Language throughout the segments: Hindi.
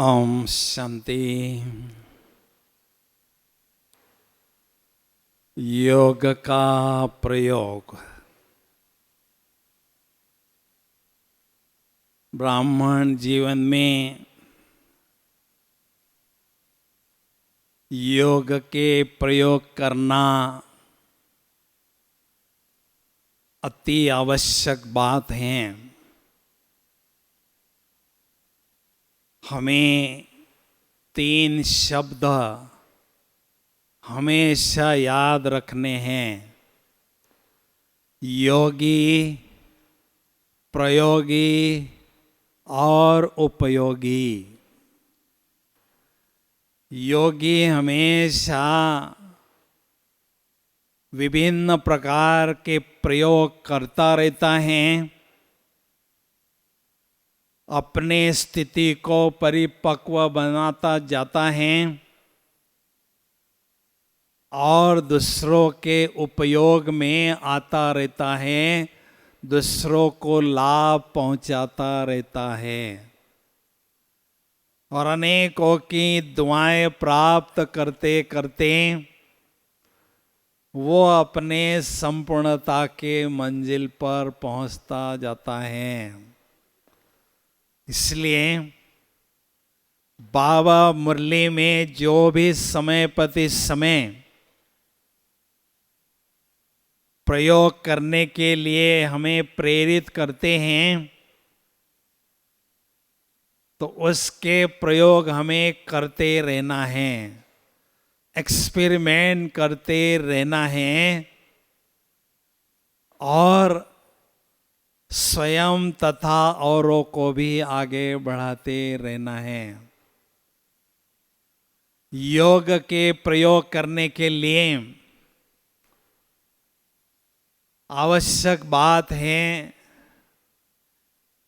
ओम शांति। योग का प्रयोग ब्राह्मण जीवन में योग के प्रयोग करना अति आवश्यक बात है। हमें 3 शब्द हमेशा याद रखने हैं: योगी, प्रयोगी और उपयोगी। योगी हमेशा विभिन्न प्रकार के प्रयोग करता रहता है, अपने स्थिति को परिपक्व बनाता जाता है और दूसरों के उपयोग में आता रहता है, दूसरों को लाभ पहुंचाता रहता है और अनेकों की दुआएं प्राप्त करते करते वो अपने संपूर्णता के मंजिल पर पहुंचता जाता है। इसलिए बाबा मुरली में जो भी समय प्रति समय प्रयोग करने के लिए हमें प्रेरित करते हैं, तो उसके प्रयोग हमें करते रहना है, एक्सपेरिमेंट करते रहना है और स्वयं तथा औरों को भी आगे बढ़ाते रहना है। योग के प्रयोग करने के लिए आवश्यक बात है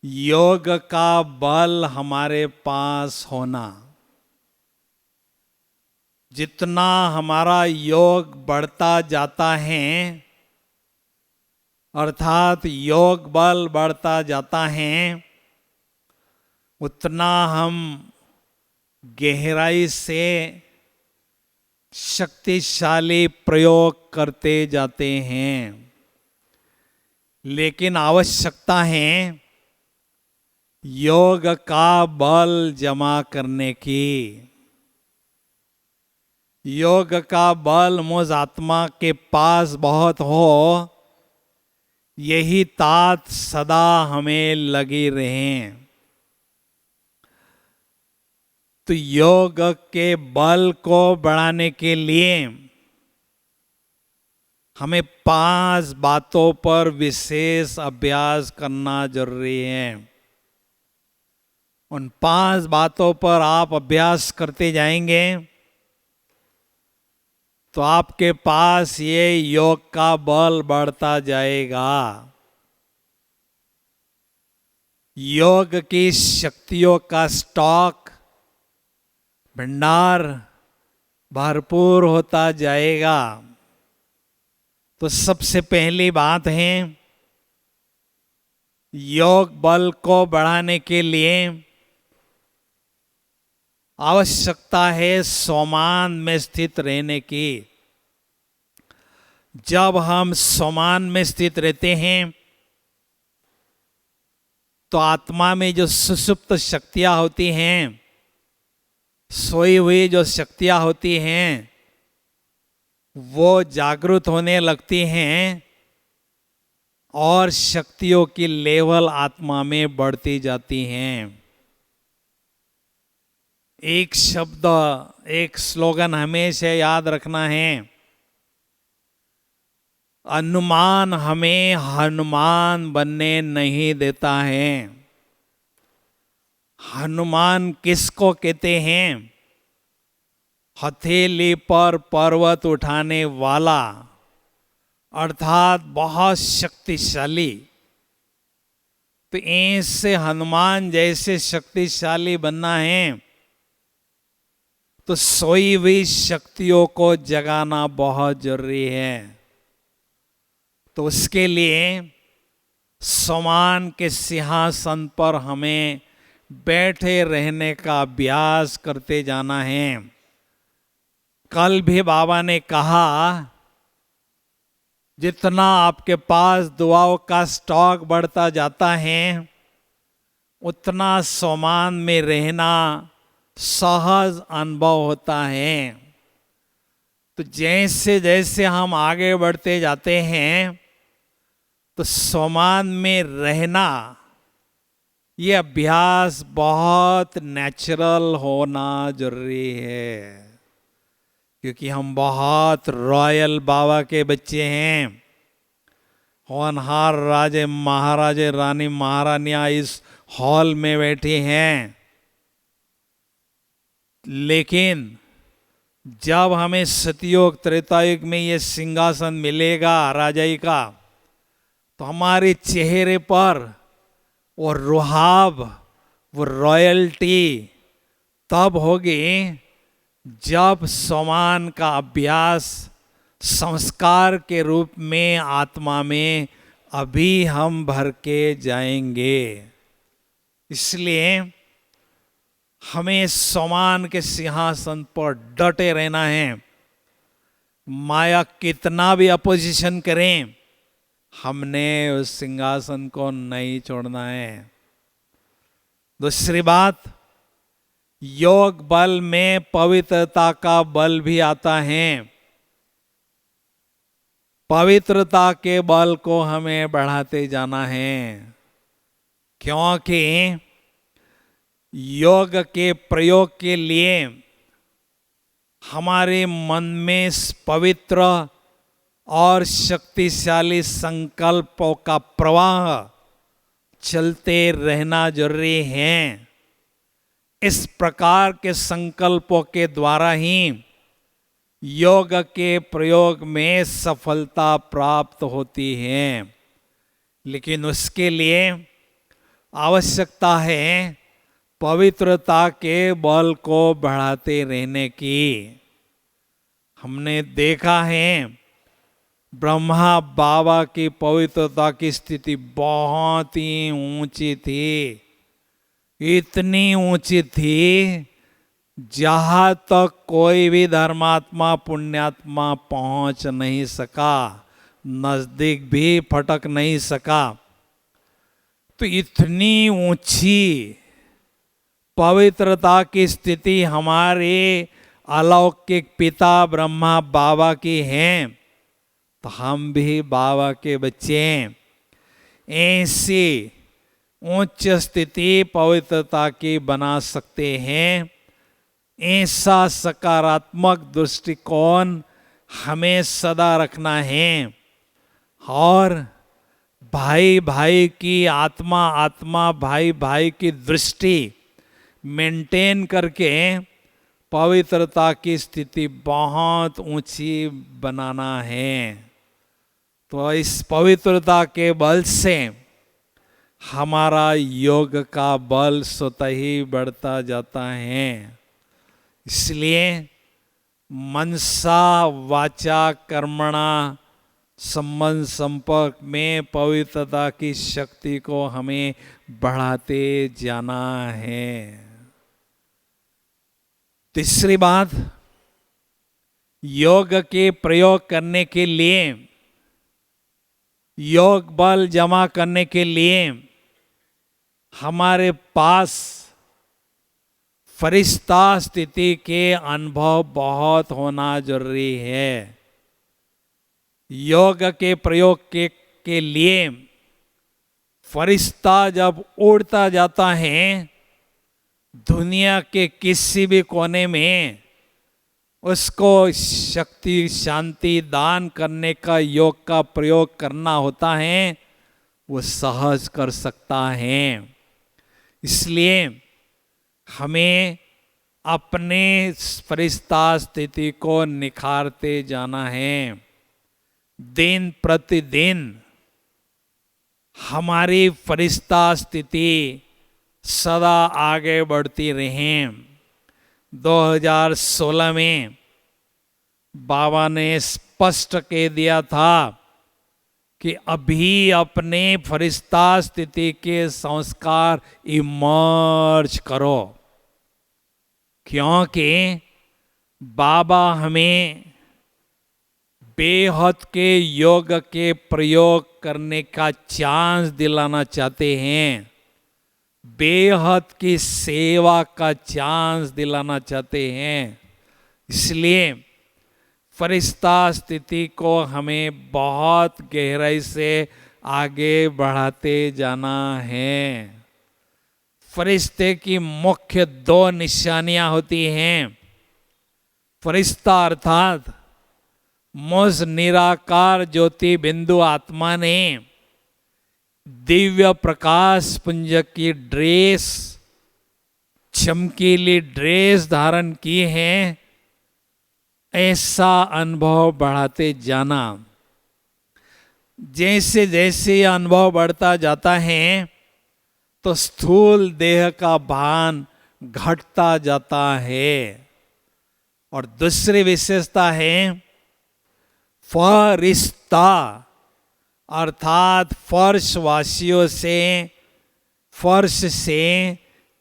योग का बल हमारे पास होना। जितना हमारा योग बढ़ता जाता है, अर्थात योग बल बढ़ता जाता है, उतना हम गहराई से शक्तिशाली प्रयोग करते जाते हैं। लेकिन आवश्यकता है योग का बल जमा करने की। योग का बल मुझ आत्मा के पास बहुत हो, यही तात सदा हमें लगी रहे। तो योग के बल को बढ़ाने के लिए हमें 5 बातों पर विशेष अभ्यास करना जरूरी है। उन 5 बातों पर आप अभ्यास करते जाएंगे तो आपके पास ये योग का बल बढ़ता जाएगा। योग की शक्तियों का स्टॉक, भंडार भरपूर होता जाएगा। तो सबसे पहली बात है, योग बल को बढ़ाने के लिए आवश्यकता है सोमान में स्थित रहने की। जब हम सोमान में स्थित रहते हैं तो आत्मा में जो सुषुप्त शक्तियां होती हैं, सोई हुई जो शक्तियां होती हैं, वो जागृत होने लगती हैं और शक्तियों की लेवल आत्मा में बढ़ती जाती हैं। एक शब्द, एक स्लोगन हमेशा याद रखना है: अनुमान हमें हनुमान बनने नहीं देता है। हनुमान किसको कहते हैं? हथेली पर पर्वत उठाने वाला, अर्थात बहुत शक्तिशाली। तो ऐसे हनुमान जैसे शक्तिशाली बनना है तो सोई हुई शक्तियों को जगाना बहुत जरूरी है। तो उसके लिए सोमान के सिंहासन पर हमें बैठे रहने का अभ्यास करते जाना है। कल भी बाबा ने कहा, जितना आपके पास दुआओं का स्टॉक बढ़ता जाता है, उतना सोमान में रहना सहज अनुभव होता है। तो जैसे जैसे हम आगे बढ़ते जाते हैं, तो सोमान में रहना ये अभ्यास बहुत नेचुरल होना जरूरी है, क्योंकि हम बहुत रॉयल बाबा के बच्चे हैं। होनहार राजे महाराजे रानी महारानियां इस हॉल में बैठी हैं, लेकिन जब हमें सतयुग त्रेतायुग में ये सिंहासन मिलेगा राजाई का, तो हमारे चेहरे पर वो रुहाब, वो रॉयल्टी तब होगी जब सम्मान का अभ्यास संस्कार के रूप में आत्मा में अभी हम भर के जाएंगे। इसलिए हमें सम्मान के सिंहासन पर डटे रहना है। माया कितना भी अपोजिशन करें, हमने उस सिंहासन को नहीं छोड़ना है। दूसरी बात, योग बल में पवित्रता का बल भी आता है। पवित्रता के बल को हमें बढ़ाते जाना है, क्योंकि योग के प्रयोग के लिए हमारे मन में पवित्र और शक्तिशाली संकल्पों का प्रवाह चलते रहना जरूरी है। इस प्रकार के संकल्पों के द्वारा ही योग के प्रयोग में सफलता प्राप्त होती है। लेकिन उसके लिए आवश्यकता है पवित्रता के बल को बढ़ाते रहने की। हमने देखा है ब्रह्मा बाबा की पवित्रता की स्थिति बहुत ही ऊंची थी, इतनी ऊंची थी जहां तक कोई भी धर्मात्मा पुण्यात्मा पहुंच नहीं सका, नजदीक भी फटक नहीं सका। तो इतनी ऊंची पवित्रता की स्थिति हमारे अलौकिक पिता ब्रह्मा बाबा की है, तो हम भी बाबा के बच्चे हैं। ऐसी उच्च स्थिति पवित्रता की बना सकते हैं। ऐसा सकारात्मक दृष्टिकोण हमें सदा रखना है और भाई भाई की आत्मा आत्मा भाई भाई की दृष्टि मेंटेन करके पवित्रता की स्थिति बहुत ऊंची बनाना है। तो इस पवित्रता के बल से हमारा योग का बल स्वतः ही बढ़ता जाता है। इसलिए मनसा वाचा कर्मणा संबंध संपर्क में पवित्रता की शक्ति को हमें बढ़ाते जाना है। तीसरी बात, योग के प्रयोग करने के लिए, योग बल जमा करने के लिए हमारे पास फरिश्ता स्थिति के अनुभव बहुत होना जरूरी है। योग के प्रयोग के लिए फरिश्ता जब उड़ता जाता है दुनिया के किसी भी कोने में, उसको शक्ति शांति दान करने का योग का प्रयोग करना होता है, वो सहज कर सकता है। इसलिए हमें अपने फरिश्ता स्थिति को निखारते जाना है। दिन प्रतिदिन हमारी फरिश्ता स्थिति सदा आगे बढ़ती रहे। 2016 में बाबा ने स्पष्ट कह दिया था कि अभी अपने फरिश्ता स्थिति के संस्कार इमर्ज करो, क्योंकि बाबा हमें बेहद के योग के प्रयोग करने का चांस दिलाना चाहते हैं, बेहद की सेवा का चांस दिलाना चाहते हैं। इसलिए फरिश्ता स्थिति को हमें बहुत गहराई से आगे बढ़ाते जाना है। फरिश्ते की मुख्य दो निशानियां होती हैं। फरिश्ता अर्थात मुझ निराकार ज्योति बिंदु आत्मा ने दिव्य प्रकाश पुंज की ड्रेस, चमकीली ड्रेस धारण की है, ऐसा अनुभव बढ़ाते जाना। जैसे जैसे यह अनुभव बढ़ता जाता है तो स्थूल देह का भान घटता जाता है। और दूसरी विशेषता है फरिश्ता अर्थात फर्शवासियों से, फर्श से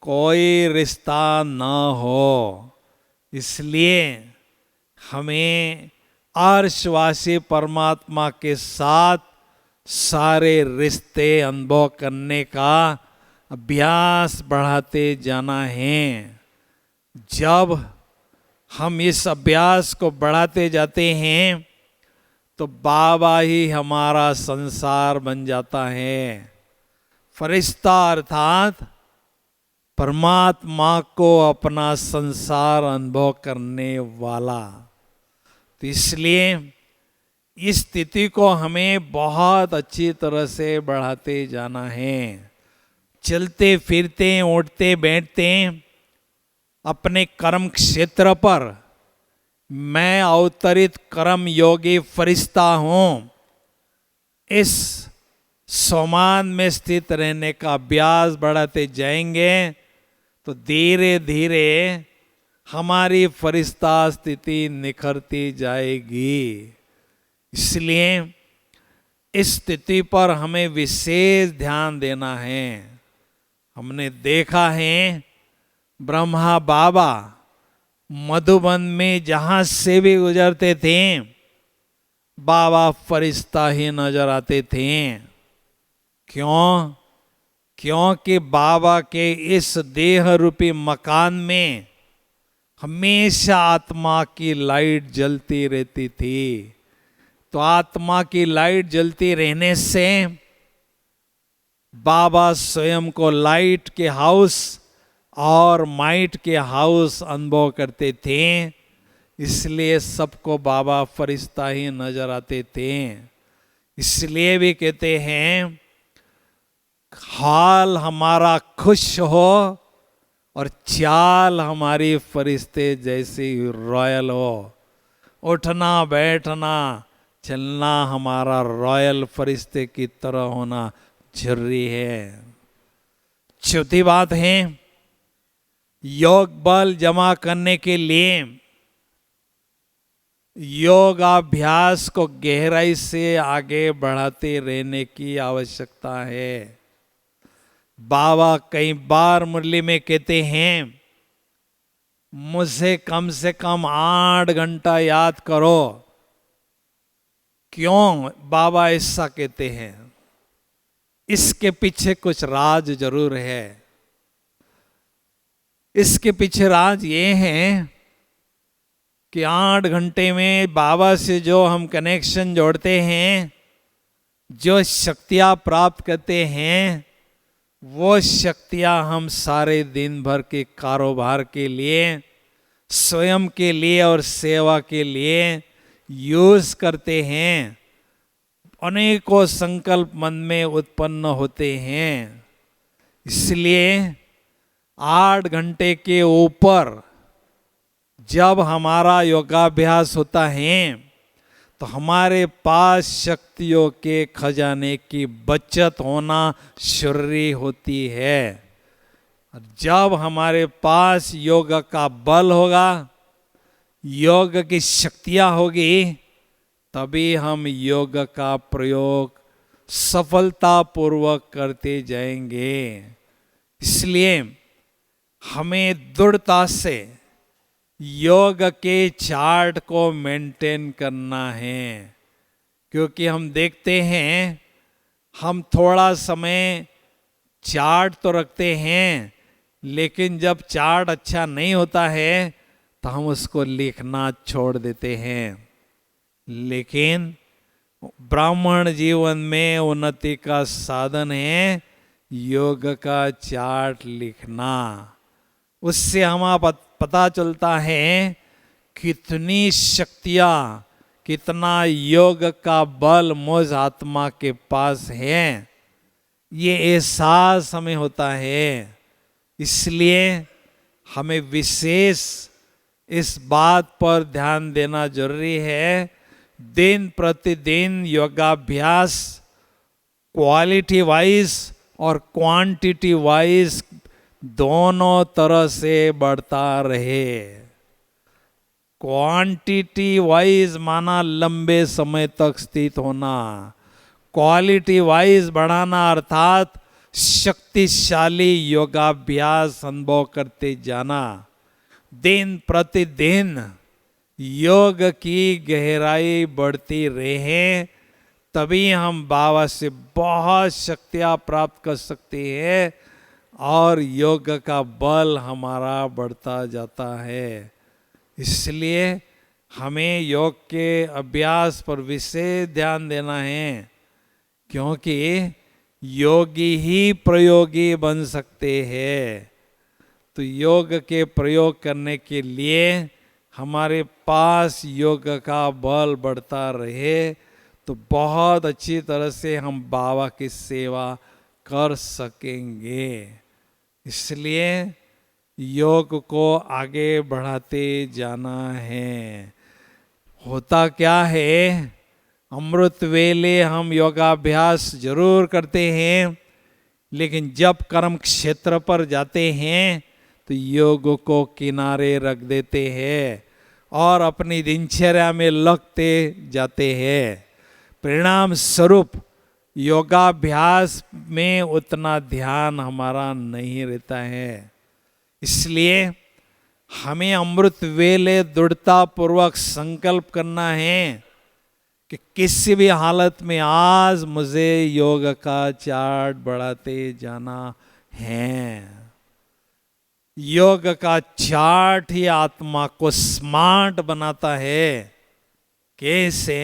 कोई रिश्ता न हो। इसलिए हमें अर्शवासी परमात्मा के साथ सारे रिश्ते अनुभव करने का अभ्यास बढ़ाते जाना है। जब हम इस अभ्यास को बढ़ाते जाते हैं तो बाबा ही हमारा संसार बन जाता है। फरिश्ता अर्थात परमात्मा को अपना संसार अनुभव करने वाला। तो इसलिए इस स्थिति को हमें बहुत अच्छी तरह से बढ़ाते जाना है। चलते फिरते उठते बैठते अपने कर्म क्षेत्र पर मैं अवतरित कर्म योगी फरिश्ता हूँ, इस सोमान में स्थित रहने का अभ्यास बढ़ाते जाएंगे तो धीरे धीरे हमारी फरिश्ता स्थिति निखरती जाएगी। इसलिए इस स्थिति पर हमें विशेष ध्यान देना है। हमने देखा है ब्रह्मा बाबा मधुबन में जहां से भी गुजरते थे बाबा फरिश्ता ही नजर आते थे। क्यों? क्योंकि बाबा के इस देह रूपी मकान में हमेशा आत्मा की लाइट जलती रहती थी। तो आत्मा की लाइट जलती रहने से बाबा स्वयं को लाइट के हाउस और माइट के हाउस अनुभव करते थे। इसलिए सबको बाबा फरिश्ता ही नजर आते थे। इसलिए भी कहते हैं हाल हमारा खुश हो और चाल हमारी फरिश्ते जैसी रॉयल हो। उठना बैठना चलना हमारा रॉयल फरिश्ते की तरह होना जरूरी है। चौथी बात है योग बल जमा करने के लिए योगाभ्यास को गहराई से आगे बढ़ाते रहने की आवश्यकता है। बाबा कई बार मुरली में कहते हैं मुझे कम से कम 8 घंटा याद करो। क्यों बाबा ऐसा कहते हैं? इसके पीछे कुछ राज जरूर है। इसके पीछे राज ये है कि 8 घंटे में बाबा से जो हम कनेक्शन जोड़ते हैं, जो शक्तियां प्राप्त करते हैं, वो शक्तियां हम सारे दिन भर के कारोबार के लिए, स्वयं के लिए और सेवा के लिए यूज करते हैं। अनेकों संकल्प मन में उत्पन्न होते हैं। इसलिए 8 घंटे के ऊपर जब हमारा योगाभ्यास होता है तो हमारे पास शक्तियों के खजाने की बचत होना जरूरी होती है। जब हमारे पास योग का बल होगा, योग की शक्तियां होगी, तभी हम योग का प्रयोग सफलतापूर्वक करते जाएंगे। इसलिए हमें दृढ़ता से योग के चार्ट को मेंटेन करना है, क्योंकि हम देखते हैं हम थोड़ा समय चार्ट तो रखते हैं, लेकिन जब चार्ट अच्छा नहीं होता है तो हम उसको लिखना छोड़ देते हैं। लेकिन ब्राह्मण जीवन में उन्नति का साधन है योग का चार्ट लिखना। उससे हमें पता चलता है कितनी शक्तियाँ, कितना योग का बल मुझ आत्मा के पास है, ये एहसास हमें होता है। इसलिए हमें विशेष इस बात पर ध्यान देना जरूरी है, दिन प्रतिदिन योगाभ्यास क्वालिटी वाइज और क्वांटिटी वाइज दोनों तरह से बढ़ता रहे। क्वांटिटी वाइज माना लंबे समय तक स्थित होना, क्वालिटी वाइज बढ़ाना अर्थात शक्तिशाली योगाभ्यास अनुभव करते जाना। दिन प्रतिदिन योग की गहराई बढ़ती रहे, तभी हम बाबा से बहुत शक्तियाँ प्राप्त कर सकते हैं और योग का बल हमारा बढ़ता जाता है। इसलिए हमें योग के अभ्यास पर विशेष ध्यान देना है, क्योंकि योगी ही प्रयोगी बन सकते हैं। तो योग के प्रयोग करने के लिए हमारे पास योग का बल बढ़ता रहे तो बहुत अच्छी तरह से हम बाबा की सेवा कर सकेंगे। इसलिए योग को आगे बढ़ाते जाना है। होता क्या है, अमृत वेले हम योगाभ्यास जरूर करते हैं, लेकिन जब कर्म क्षेत्र पर जाते हैं तो योग को किनारे रख देते हैं और अपनी दिनचर्या में लगते जाते हैं। परिणाम स्वरूप योगाभ्यास में उतना ध्यान हमारा नहीं रहता है। इसलिए हमें अमृत वेले दृढ़ता पूर्वक संकल्प करना है कि किसी भी हालत में आज मुझे योग का चार्ट बढ़ाते जाना है। योग का चार्ट ही आत्मा को स्मार्ट बनाता है। कैसे?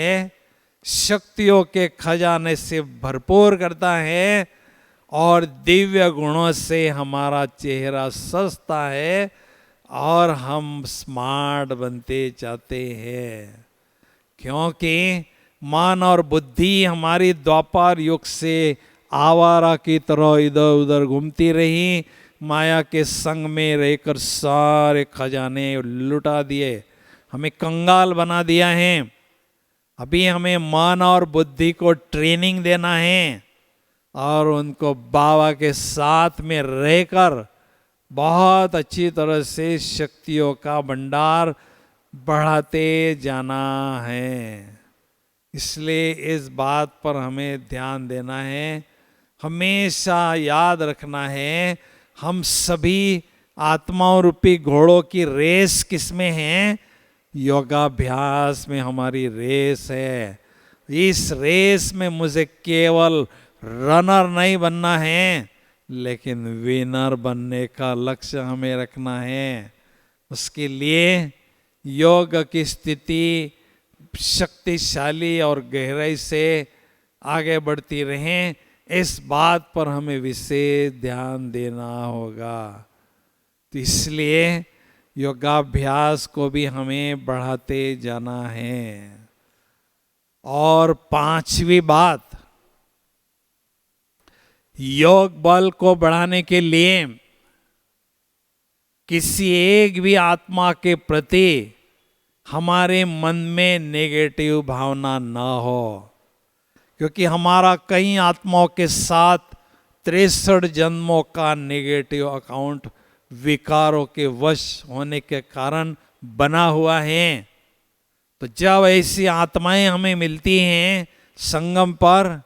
शक्तियों के खजाने से भरपूर करता है और दिव्य गुणों से हमारा चेहरा सजता है और हम स्मार्ट बनते जाते हैं। क्योंकि मन और बुद्धि हमारी द्वापर युग से आवारा की तरह इधर उधर घूमती रही, माया के संग में रहकर सारे खजाने लुटा दिए, हमें कंगाल बना दिया है। अभी हमें मन और बुद्धि को ट्रेनिंग देना है और उनको बाबा के साथ में रहकर बहुत अच्छी तरह से शक्तियों का भंडार बढ़ाते जाना है। इसलिए इस बात पर हमें ध्यान देना है, हमेशा याद रखना है, हम सभी आत्माओं रूपी घोड़ों की रेस किसमें है? योगाभ्यास में हमारी रेस है। इस रेस में मुझे केवल रनर नहीं बनना है, लेकिन विनर बनने का लक्ष्य हमें रखना है। उसके लिए योग की स्थिति शक्तिशाली और गहराई से आगे बढ़ती रहें, इस बात पर हमें विशेष ध्यान देना होगा। तो इसलिए योगाभ्यास को भी हमें बढ़ाते जाना है। और पांचवी बात, योग बल को बढ़ाने के लिए किसी एक भी आत्मा के प्रति हमारे मन में नेगेटिव भावना न हो, क्योंकि हमारा कई आत्माओं के साथ 63 जन्मों का नेगेटिव अकाउंट विकारों के वश होने के कारण बना हुआ है। तो जब ऐसी आत्माएं हमें मिलती हैं संगम पर,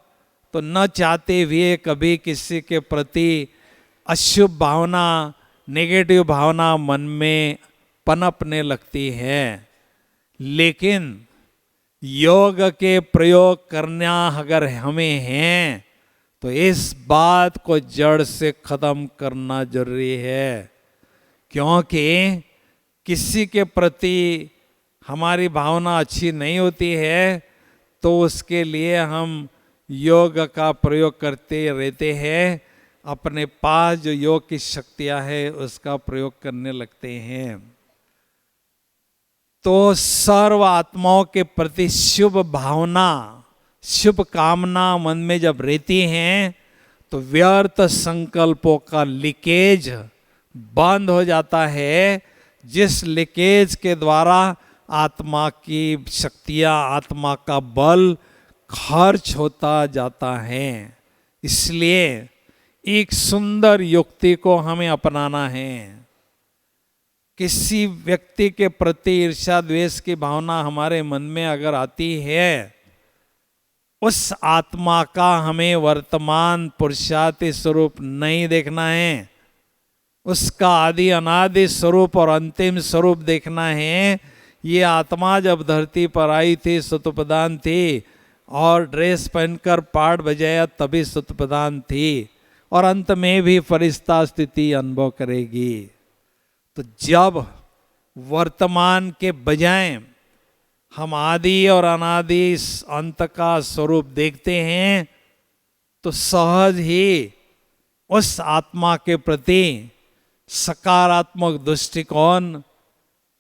तो न चाहते हुए कभी किसी के प्रति अशुभ भावना, नेगेटिव भावना मन में पनपने लगती है। लेकिन योग के प्रयोग करना अगर हमें है तो इस बात को जड़ से खत्म करना जरूरी है। क्योंकि किसी के प्रति हमारी भावना अच्छी नहीं होती है तो उसके लिए हम योग का प्रयोग करते रहते हैं, अपने पास जो योग की शक्तियां है उसका प्रयोग करने लगते हैं। तो सर्व आत्माओं के प्रति शुभ भावना, शुभ कामना मन में जब रहती हैं तो व्यर्थ संकल्पों का लीकेज बंद हो जाता है, जिस लीकेज के द्वारा आत्मा की शक्तियां, आत्मा का बल खर्च होता जाता है। इसलिए एक सुंदर युक्ति को हमें अपनाना है। किसी व्यक्ति के प्रति ईर्ष्या द्वेष की भावना हमारे मन में अगर आती है, उस आत्मा का हमें वर्तमान पुरुषार्थी स्वरूप नहीं देखना है, उसका आदि अनादि स्वरूप और अंतिम स्वरूप देखना है। ये आत्मा जब धरती पर आई थी सतोप्रधान थी, और ड्रेस पहनकर पाठ बजाया तभी सतोप्रधान थी, और अंत में भी फरिश्ता स्थिति अनुभव करेगी। तो जब वर्तमान के बजाय हम आदि और अनादि अंत का स्वरूप देखते हैं तो सहज ही उस आत्मा के प्रति सकारात्मक दृष्टिकोण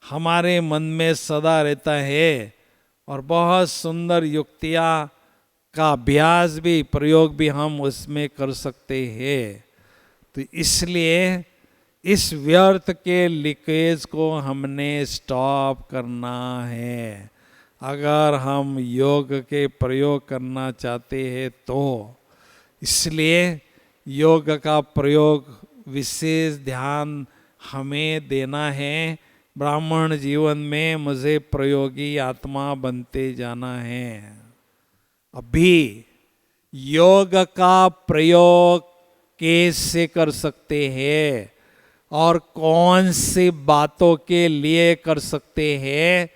हमारे मन में सदा रहता है, और बहुत सुंदर युक्तियाँ का अभ्यास भी, प्रयोग भी हम उसमें कर सकते हैं। तो इसलिए इस व्यर्थ के लीकेज को हमने स्टॉप करना है। अगर हम योग के प्रयोग करना चाहते हैं तो इसलिए योग का प्रयोग विशेष ध्यान हमें देना है। ब्राह्मण जीवन में मुझे प्रयोगी आत्मा बनते जाना है। अभी योग का प्रयोग कैसे कर सकते हैं और कौन सी बातों के लिए कर सकते हैं,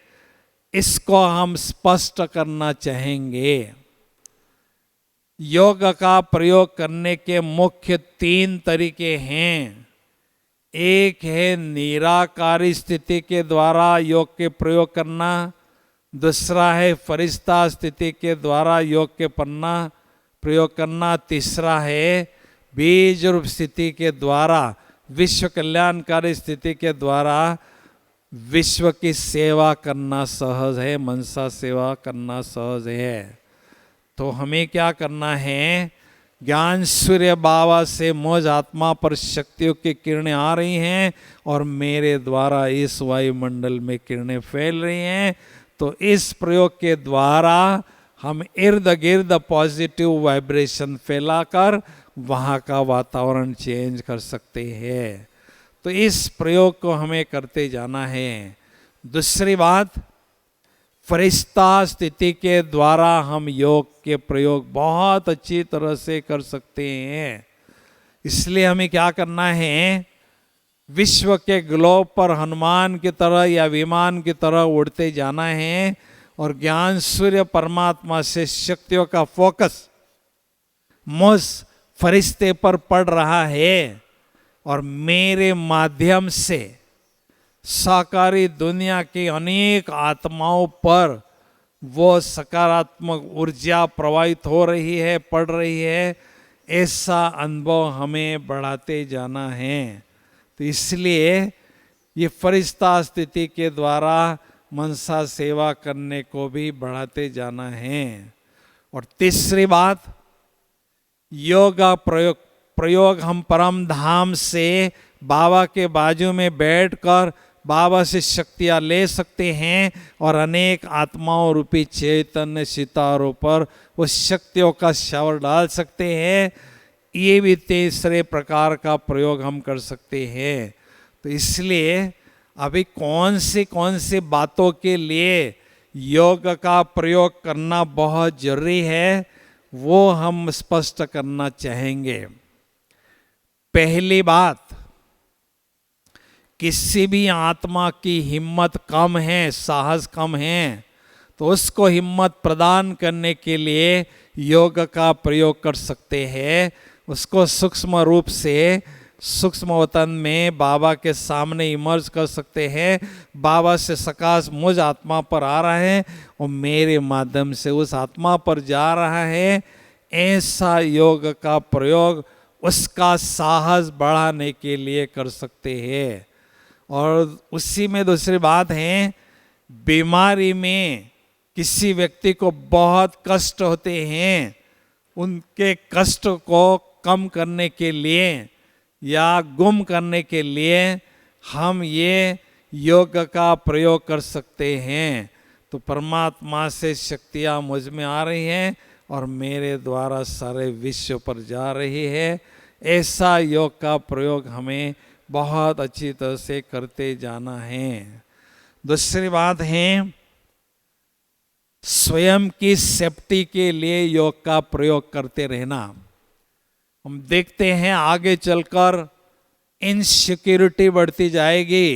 इसको हम स्पष्ट करना चाहेंगे। योग का प्रयोग करने के मुख्य 3 तरीके हैं। एक है निराकारी स्थिति के द्वारा योग के प्रयोग करना, दूसरा है फरिश्ता स्थिति के द्वारा योग के प्रयोग करना, तीसरा है बीज रूप स्थिति के द्वारा, विश्व कल्याणकारी स्थिति के द्वारा विश्व की सेवा करना सहज है, मनसा सेवा करना सहज है। तो हमें क्या करना है, ज्ञान सूर्य बाबा से मुझ आत्मा पर शक्तियों की किरणें आ रही हैं और मेरे द्वारा इस वायुमंडल में किरणें फैल रही हैं। तो इस प्रयोग के द्वारा हम इर्द गिर्द पॉजिटिव वाइब्रेशन फैलाकर वहाँ का वातावरण चेंज कर सकते हैं। तो इस प्रयोग को हमें करते जाना है। दूसरी बात, फरिश्ता स्थिति के द्वारा हम योग के प्रयोग बहुत अच्छी तरह से कर सकते हैं। इसलिए हमें क्या करना है, विश्व के ग्लोब पर हनुमान की तरह या विमान की तरह उड़ते जाना है और ज्ञान सूर्य परमात्मा से शक्तियों का फोकस मुझ फरिश्ते पर पड़ रहा है और मेरे माध्यम से साकारी दुनिया की अनेक आत्माओं पर वो सकारात्मक ऊर्जा प्रवाहित हो रही है, पड़ रही है, ऐसा अनुभव हमें बढ़ाते जाना है। तो इसलिए ये फरिश्ता स्थिति के द्वारा मनसा सेवा करने को भी बढ़ाते जाना है। और तीसरी बात, योग प्रयोग हम परम धाम से बाबा के बाजू में बैठकर बाबा से शक्तियाँ ले सकते हैं और अनेक आत्माओं रूपी चैतन्य सितारों पर उस शक्तियों का शावर डाल सकते हैं। ये भी तीसरे प्रकार का प्रयोग हम कर सकते हैं। तो इसलिए अभी कौन सी बातों के लिए योग का प्रयोग करना बहुत जरूरी है, वो हम स्पष्ट करना चाहेंगे। पहली बात, किसी भी आत्मा की हिम्मत कम है, साहस कम है, तो उसको हिम्मत प्रदान करने के लिए योग का प्रयोग कर सकते हैं। उसको सूक्ष्म रूप से सूक्ष्म वतन में बाबा के सामने इमर्ज कर सकते हैं। बाबा से सकाश मुझ आत्मा पर आ रहा है और मेरे माध्यम से उस आत्मा पर जा रहा है। ऐसा योग का प्रयोग उसका साहस बढ़ाने के लिए कर सकते हैं। और उसी में दूसरी बात है, बीमारी में किसी व्यक्ति को बहुत कष्ट होते हैं, उनके कष्ट को कम करने के लिए या गुम करने के लिए हम ये योग का प्रयोग कर सकते हैं। तो परमात्मा से शक्तियाँ मुझ में आ रही हैं और मेरे द्वारा सारे विश्व पर जा रही है। ऐसा योग का प्रयोग हमें बहुत अच्छी तरह से करते जाना है। दूसरी बात है, स्वयं की सेफ्टी के लिए योग का प्रयोग करते रहना। हम देखते हैं आगे चलकर इनसिक्योरिटी बढ़ती जाएगी,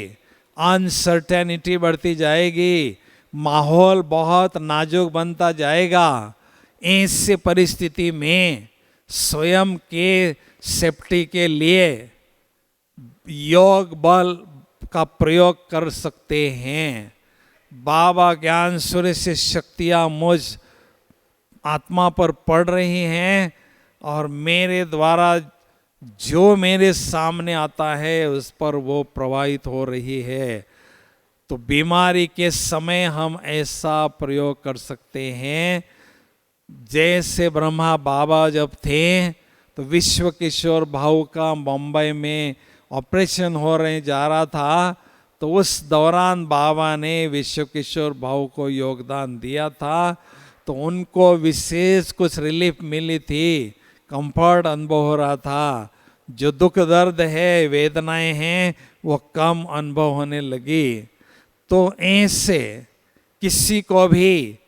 अनसर्टेनिटी बढ़ती जाएगी, माहौल बहुत नाजुक बनता जाएगा। ऐसी परिस्थिति में स्वयं के सेफ्टी के लिए योग बल का प्रयोग कर सकते हैं। बाबा ज्ञान सूर्य से शक्तियाँ मुझ आत्मा पर पड़ रही हैं और मेरे द्वारा जो मेरे सामने आता है उस पर वो प्रवाहित हो रही है। तो बीमारी के समय हम ऐसा प्रयोग कर सकते हैं। जैसे ब्रह्मा बाबा जब थे तो विश्व किशोर भाऊ का मुंबई में ऑपरेशन हो रहे जा रहा था, तो उस दौरान बाबा ने विश्व किशोर भाऊ को योगदान दिया था। तो उनको विशेष कुछ रिलीफ मिली थी, कंफर्ट अनुभव हो रहा था। जो दुख दर्द है, वेदनाएं हैं, वो कम अनुभव होने लगी। तो ऐसे किसी को भी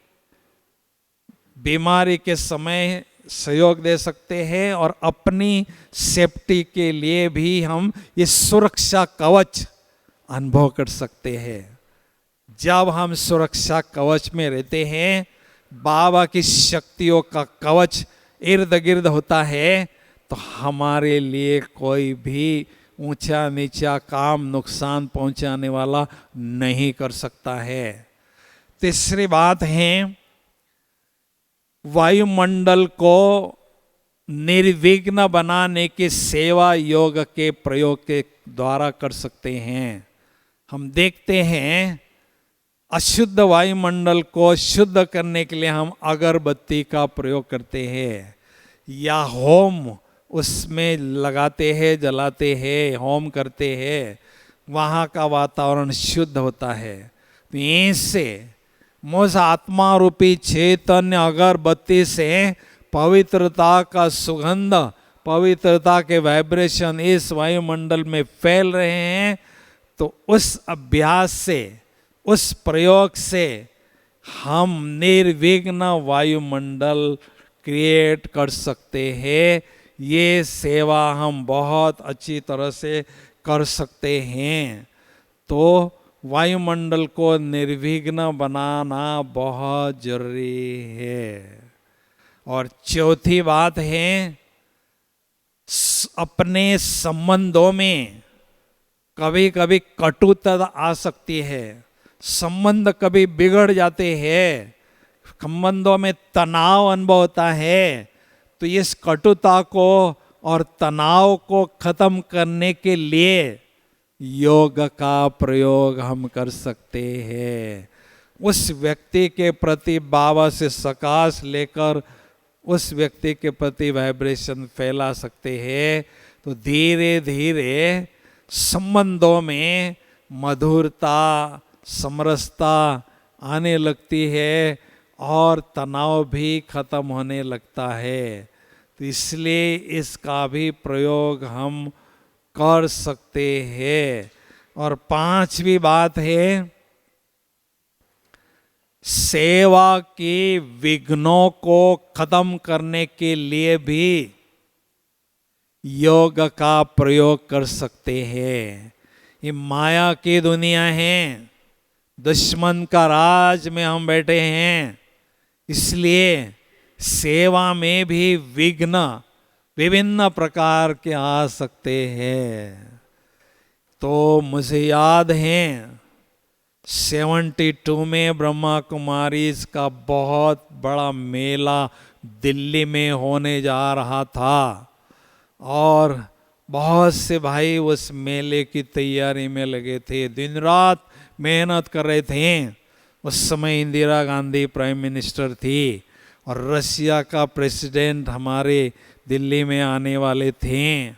बीमारी के समय सहयोग दे सकते हैं और अपनी सेफ्टी के लिए भी हम ये सुरक्षा कवच अनुभव कर सकते हैं। जब हम सुरक्षा कवच में रहते हैं, बाबा की शक्तियों का कवच इर्द गिर्द होता है, तो हमारे लिए कोई भी ऊंचा नीचा काम नुकसान पहुंचाने वाला नहीं कर सकता है। तीसरी बात है, वायुमंडल को निर्विघ्न बनाने की सेवा योग के प्रयोग के द्वारा कर सकते हैं। हम देखते हैं अशुद्ध वायुमंडल को शुद्ध करने के लिए हम अगरबत्ती का प्रयोग करते हैं या होम उसमें लगाते हैं, जलाते हैं, होम करते हैं, वहाँ का वातावरण शुद्ध होता है। तो ऐसे मुझ आत्मा रूपी चैतन्य अगरबत्ती से पवित्रता का सुगंध, पवित्रता के वाइब्रेशन इस वायुमंडल में फैल रहे हैं। तो उस अभ्यास से, उस प्रयोग से हम निर्विघ्न वायुमंडल क्रिएट कर सकते हैं। ये सेवा हम बहुत अच्छी तरह से कर सकते हैं। तो वायुमंडल को निर्विघ्न बनाना बहुत जरूरी है। और चौथी बात है, अपने संबंधों में कभी कभी कटुता आ सकती है, संबंध कभी बिगड़ जाते हैं, संबंधों में तनाव अनुभव होता है। तो इस कटुता को और तनाव को खत्म करने के लिए योग का प्रयोग हम कर सकते हैं। उस व्यक्ति के प्रति बाबा से सकाश लेकर उस व्यक्ति के प्रति वाइब्रेशन फैला सकते हैं। तो धीरे धीरे संबंधों में मधुरता, समरसता आने लगती है और तनाव भी खत्म होने लगता है। तो इसलिए इसका भी प्रयोग हम कर सकते हैं। और पांचवी बात है, सेवा के विघ्नों को खत्म करने के लिए भी योग का प्रयोग कर सकते हैं। ये माया की दुनिया है, दुश्मन का राज में हम बैठे हैं, इसलिए सेवा में भी विघ्न विभिन्न प्रकार के आ सकते हैं। तो मुझे याद है 72 में ब्रह्मा कुमारी का बहुत बड़ा मेला दिल्ली में होने जा रहा था और बहुत से भाई उस मेले की तैयारी में लगे थे, दिन रात मेहनत कर रहे थे। उस समय इंदिरा गांधी प्राइम मिनिस्टर थी और रशिया का प्रेसिडेंट हमारे दिल्ली में आने वाले थे।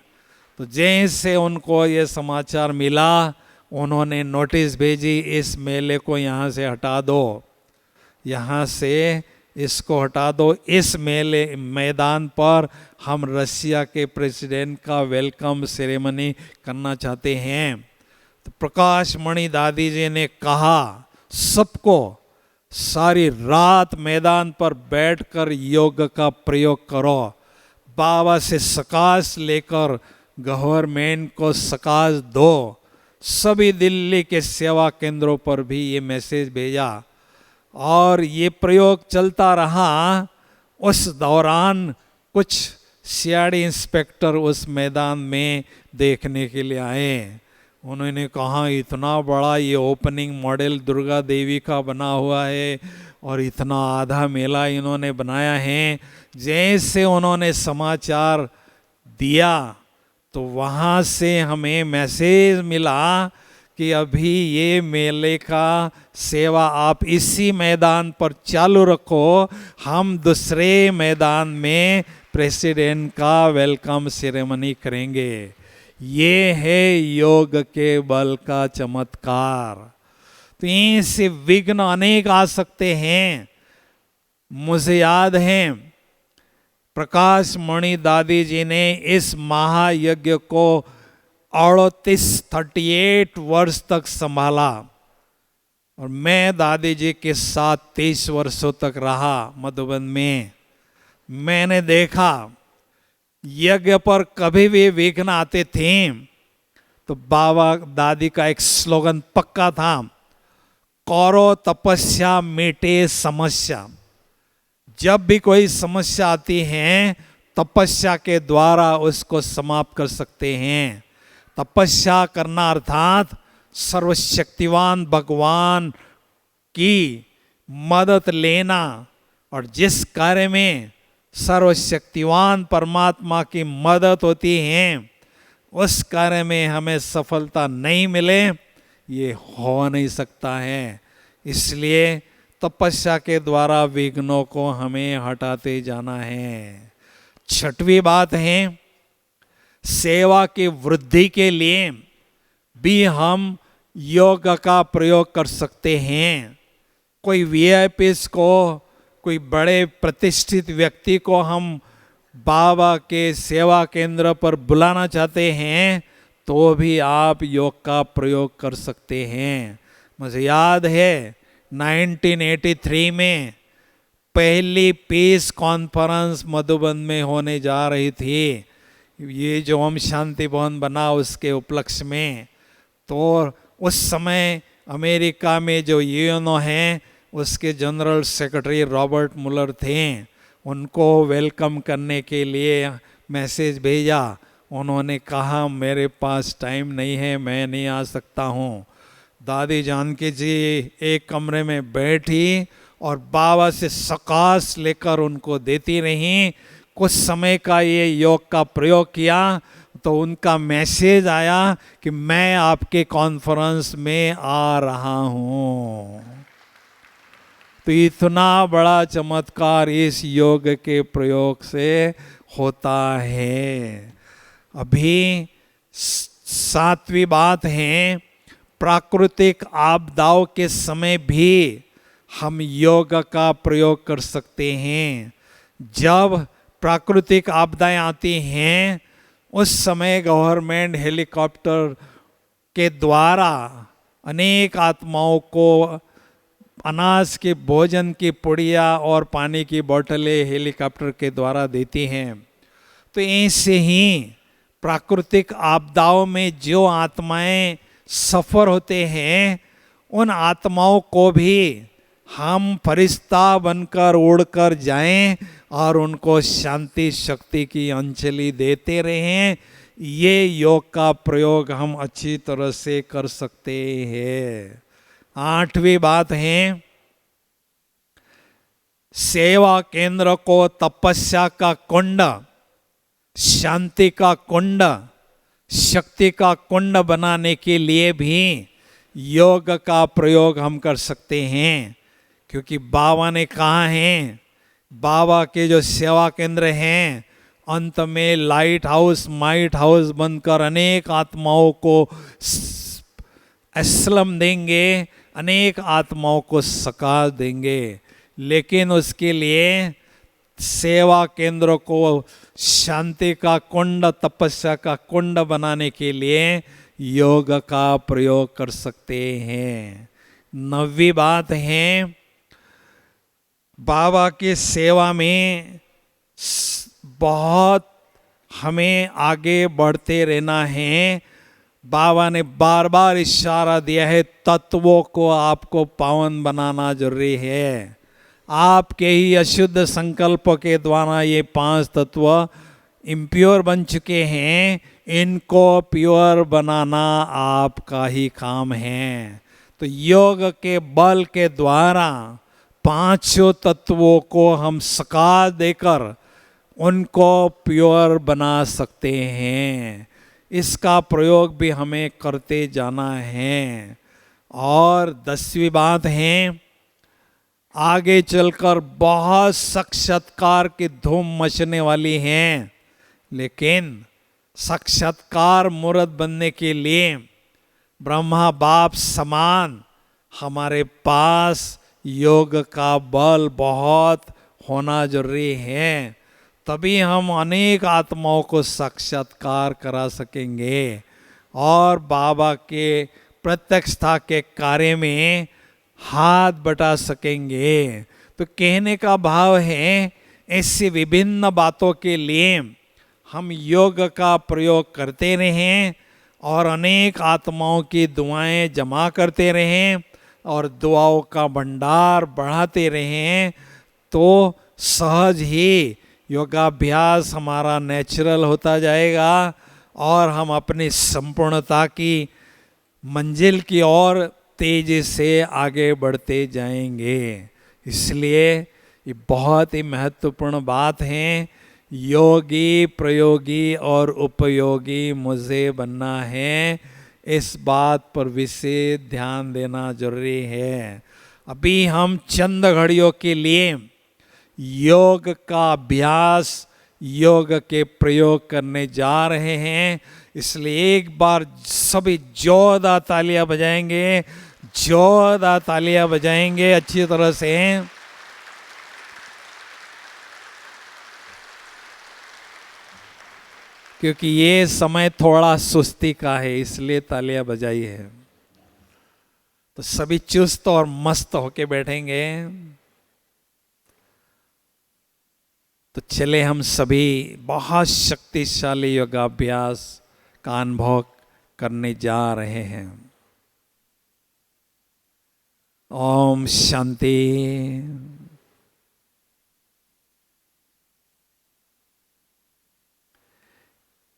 तो जैसे उनको ये समाचार मिला, उन्होंने नोटिस भेजी, इस मेले को यहाँ से हटा दो, यहाँ से इसको हटा दो, इस मेले मैदान पर हम रशिया के प्रेसिडेंट का वेलकम सेरेमनी करना चाहते हैं। तो प्रकाश मणि दादी जी ने कहा सबको सारी रात मैदान पर बैठकर योग का प्रयोग करो, बाबा से सकाश लेकर गवर्नमेंट को सकाश दो। सभी दिल्ली के सेवा केंद्रों पर भी ये मैसेज भेजा और ये प्रयोग चलता रहा। उस दौरान कुछ सीआईडी इंस्पेक्टर उस मैदान में देखने के लिए आए। उन्होंने कहा इतना बड़ा ये ओपनिंग मॉडल दुर्गा देवी का बना हुआ है और इतना आधा मेला इन्होंने बनाया है। जैसे उन्होंने समाचार दिया तो वहाँ से हमें मैसेज मिला कि अभी ये मेले का सेवा आप इसी मैदान पर चालू रखो, हम दूसरे मैदान में प्रेसिडेंट का वेलकम सेरेमनी करेंगे। ये है योग के बल का चमत्कार। तो इनसे विघ्न अनेक आ सकते हैं। मुझे याद है प्रकाश मणि दादी जी ने इस महायज्ञ को 38 वर्ष तक संभाला और मैं दादी जी के साथ 30 वर्षों तक रहा मधुबन में। मैंने देखा यज्ञ पर कभी भी विघ्न आते थे तो बाबा दादी का एक स्लोगन पक्का था, करो तपस्या मिटे समस्या। जब भी कोई समस्या आती है तपस्या के द्वारा उसको समाप्त कर सकते हैं। तपस्या करना अर्थात सर्वशक्तिवान भगवान की मदद लेना, और जिस कार्य में सर्वशक्तिवान परमात्मा की मदद होती है उस कार्य में हमें सफलता नहीं मिले, ये हो नहीं सकता है। इसलिए तपस्या के द्वारा विघ्नों को हमें हटाते जाना है। छठवीं बात है, सेवा की वृद्धि के लिए भी हम योग का प्रयोग कर सकते हैं। कोई वीआईपीस को, कोई बड़े प्रतिष्ठित व्यक्ति को हम बाबा के सेवा केंद्र पर बुलाना चाहते हैं तो भी आप योग का प्रयोग कर सकते हैं। मुझे याद है 1983 में पहली पीस कॉन्फ्रेंस मधुबन में होने जा रही थी, ये जो ओम शांति भवन बना उसके उपलक्ष्य में। तो उस समय अमेरिका में जो यूएनओ हैं उसके जनरल सेक्रेटरी रॉबर्ट मुलर थे, उनको वेलकम करने के लिए मैसेज भेजा। उन्होंने कहा मेरे पास टाइम नहीं है, मैं नहीं आ सकता हूँ। दादी जानकी जी एक कमरे में बैठी और बाबा से सकाश लेकर उनको देती रहीं। कुछ समय का ये योग का प्रयोग किया तो उनका मैसेज आया कि मैं आपके कॉन्फ्रेंस में आ रहा हूँ। तो इतना बड़ा चमत्कार इस योग के प्रयोग से होता है। अभी 7वीं बात है, प्राकृतिक आपदाओं के समय भी हम योग का प्रयोग कर सकते हैं। जब प्राकृतिक आपदाएं आती हैं उस समय गवर्नमेंट हेलीकॉप्टर के द्वारा अनेक आत्माओं को अनाज के भोजन की पुड़िया और पानी की बोतलें हेलीकॉप्टर के द्वारा देती हैं। तो ऐसे ही प्राकृतिक आपदाओं में जो आत्माएं सफर होते हैं, उन आत्माओं को भी हम फरिश्ता बनकर उड़कर जाएं और उनको शांति शक्ति की अंजलि देते रहें। ये योग का प्रयोग हम अच्छी तरह से कर सकते हैं। 8वीं बात है, सेवा केंद्र को तपस्या का कुंड, शांति का कुंड, शक्ति का कुंड बनाने के लिए भी योग का प्रयोग हम कर सकते हैं। क्योंकि बाबा ने कहा है, बाबा के जो सेवा केंद्र हैं अंत में लाइट हाउस माइट हाउस बनकर अनेक आत्माओं को असलम देंगे, अनेक आत्माओं को सका देंगे। लेकिन उसके लिए सेवा केंद्र को शांति का कुंड, तपस्या का कुंड बनाने के लिए योग का प्रयोग कर सकते हैं। 9वीं बात है, बाबा की सेवा में बहुत हमें आगे बढ़ते रहना है। बाबा ने बार बार इशारा दिया है, तत्वों को आपको पावन बनाना जरूरी है। आपके ही अशुद्ध संकल्प के द्वारा ये 5 तत्व इम्प्योर बन चुके हैं, इनको प्योर बनाना आपका ही काम है। तो योग के बल के द्वारा 5 तत्वों को हम सका देकर उनको प्योर बना सकते हैं। इसका प्रयोग भी हमें करते जाना है। और 10वीं बात है, आगे चलकर बहुत साक्षात्कार की धूम मचने वाली है, लेकिन साक्षात्कार मूर्त बनने के लिए ब्रह्मा बाप समान हमारे पास योग का बल बहुत होना जरूरी है। तभी हम अनेक आत्माओं को साक्षात्कार करा सकेंगे और बाबा के प्रत्यक्षता के कार्य में हाथ बटा सकेंगे। तो कहने का भाव है, ऐसी विभिन्न बातों के लिए हम योग का प्रयोग करते रहें और अनेक आत्माओं की दुआएं जमा करते रहें और दुआओं का भंडार बढ़ाते रहें, तो सहज ही योगाभ्यास हमारा नेचुरल होता जाएगा और हम अपनी संपूर्णता की मंजिल की ओर तेजी से आगे बढ़ते जाएंगे। इसलिए ये बहुत ही महत्वपूर्ण बात है, योगी प्रयोगी और उपयोगी मुझे बनना है, इस बात पर विशेष ध्यान देना जरूरी है। अभी हम चंद घड़ियों के लिए योग का अभ्यास, योग के प्रयोग करने जा रहे हैं। इसलिए एक बार सभी जोरदार तालियां बजाएंगे, जोरदार तालियां बजाएंगे अच्छी तरह से। क्योंकि ये समय थोड़ा सुस्ती का है, इसलिए तालियां बजाई है। तो सभी चुस्त और मस्त होके बैठेंगे। तो चले हम सभी बहुत शक्तिशाली योगाभ्यास का अनुभव करने जा रहे हैं। ओम शांति।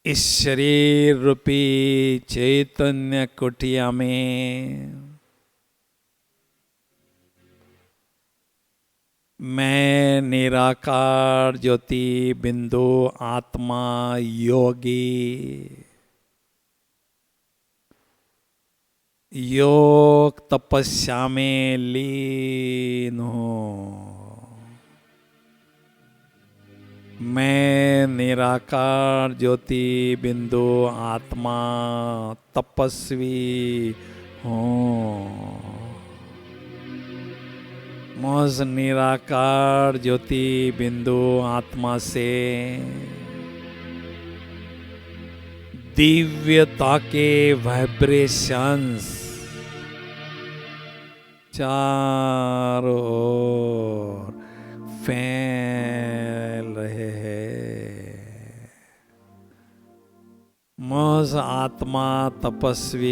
इस शरीर रूपी चैतन्य कुटिया में मैं निराकार ज्योति बिंदु आत्मा योगी योग तपस्या में लीन हूँ। मैं निराकार ज्योति बिंदु आत्मा तपस्वी हूँ। मुझ निराकार ज्योति बिंदु आत्मा से दिव्यता के वाइब्रेशंस चारों ओर फैल रहे हैं। महज आत्मा तपस्वी